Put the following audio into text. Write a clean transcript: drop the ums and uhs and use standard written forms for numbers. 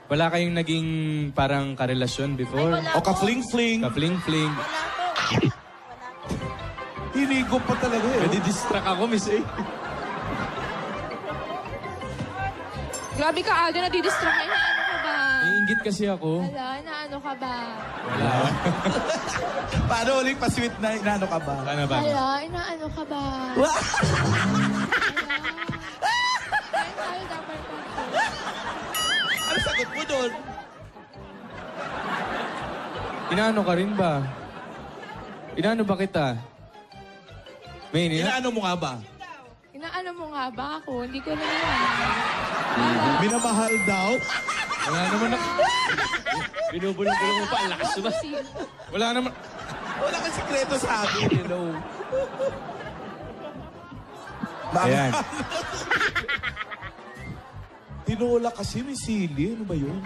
Wala kayong naging parang karelasyon before? O ka-fling-fling. Ka-fling-fling. Hinigo pa talaga eh. Nadi-distract ako, Miss A. Grabe ka, Alden, nadidistract ka. Ano ka ba? Naiingit kasi ako. Hala, naano ka ba? Wala. Paano ulit pa-sweet na inaano ka ba? Paano ba? Hala, inaano ka ba? Ano sagot mo doon? Inaano ka rin ba? Inaano ba kita? May Inaano mo nga ba? Inaano mo nga ba ako? Hindi ko na yan. Minamahal daw? Wala naman ako. Binubulong-bulong mo pa. Ang lakas ba? Wala naman. Wala kang sikreto sa akin. Hello. Ayan. Tinola kasi may sili. Ano ba yun?